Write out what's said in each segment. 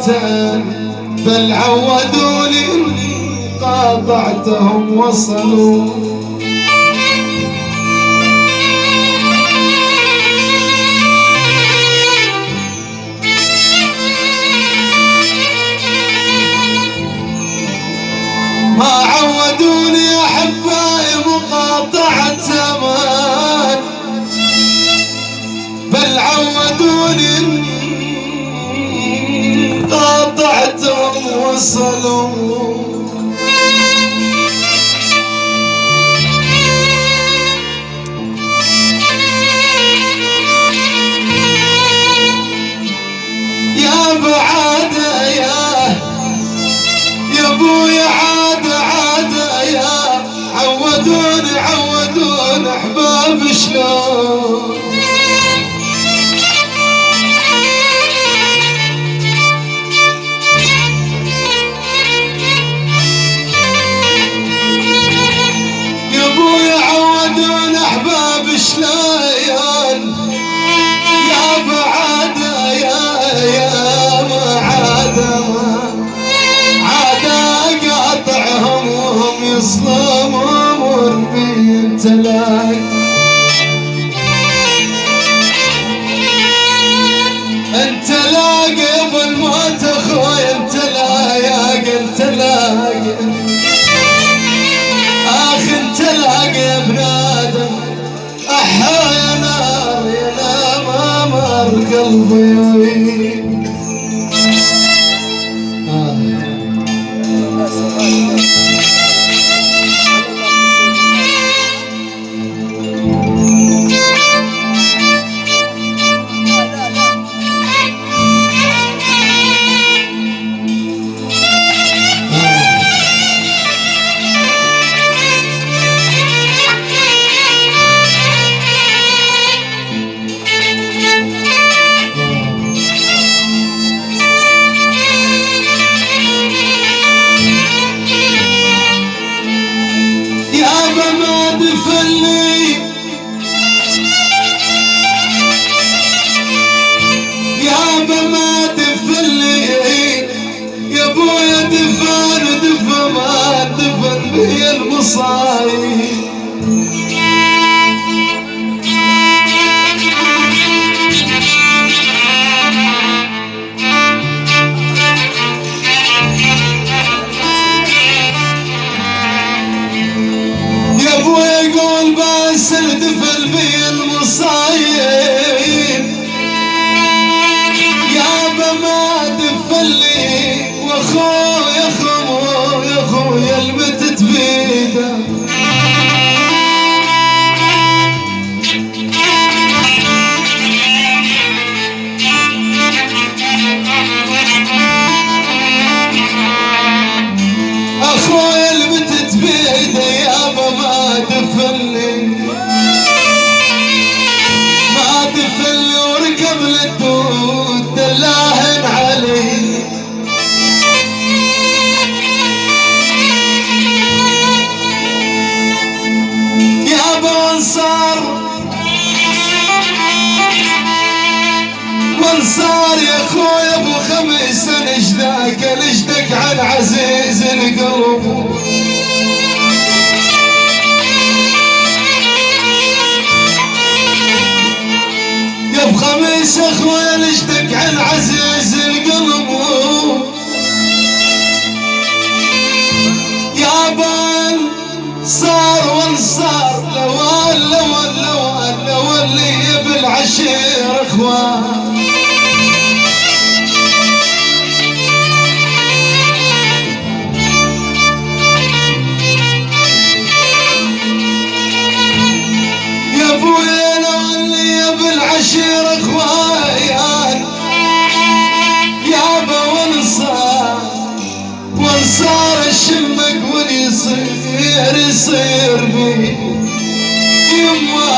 بل عودوني قاطعتهم وصلوا. ما عودوني أحبائي مقاطعة زمان، بل عودوني قاطعتهم وصلوا. يا بعادة يا ابويا عادة يا عودوني احباب شلون. يا ابويا عودوني احباب شلون. يا بعادة يا ما عادة قاطعهم وهم يصلمون بي. انت لا قبل موت اخوي، انت لا اخ انت لا ابن ادم. احا يا نار ما مر قلبي. هي المصايب. يا ابويا قول بس دفن بي المصايب. يابا ما دفلي واخويا يا المتت بيده. اخويا المتت بيده يابا ما دفلي وركب للدود دلاهن علي. وانصار يا اخويا ابو خميس نشدك عن عزيز القلب. يا ابو خميس اخويا نشدك عن عزيز القلب. يا بان صار وانصار لو اللي بالعشير اخوان. يا ابويا لو اللي بالعشير اخوان يابا وانصار الشمك يصير بي. يما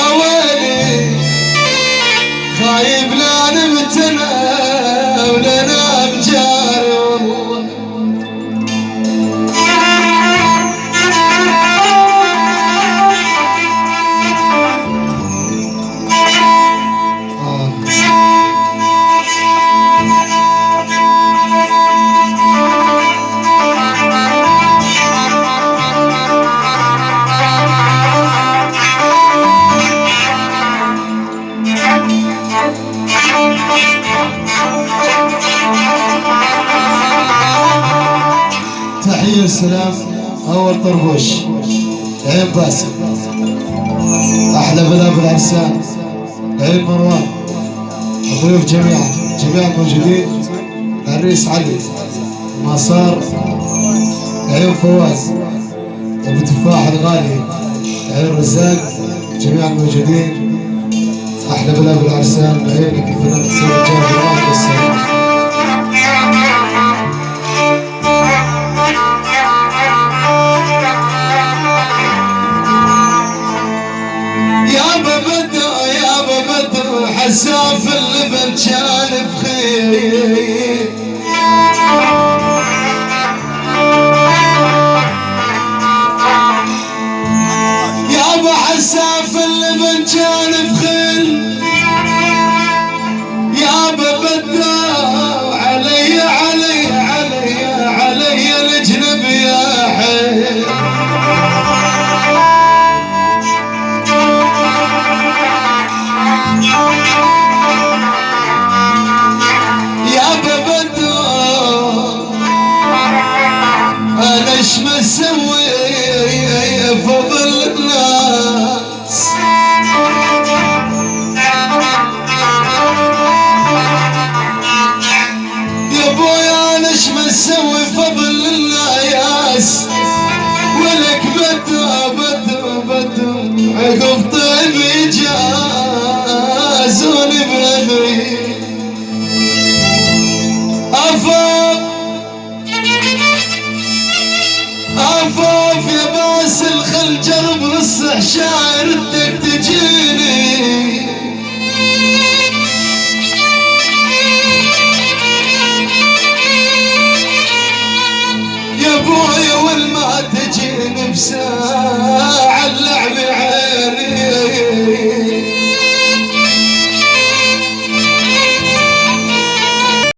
اويلي خايب لا نمتنا ولنا بجاري والله. تحية السلام أول طربوش عين باسم، أحلى بلاد العرسان عين مروان، الضيوف جميعا الموجودين، الرئيس علي مسار عين فواز، أبو تفاح الغالي عين رزاق، جميع الموجودين، أحلى بلاد العرسان عينك الفنان حسين الجابر والسلام. حساف اللبن كان بخير، يابا حساف اللبن كان بخير، يابا بدا علي الجنب يا حيل، ايش ما اسوي فضل الناس، يا ابويا انا ايش ما اسوي فضل الناس، ولك بدو عقب طيب جازوني بأمري أفاف يا باسل خل جرب نصح شاعر ردك تجيني، يا بويا والما تجيني بساعة اللعب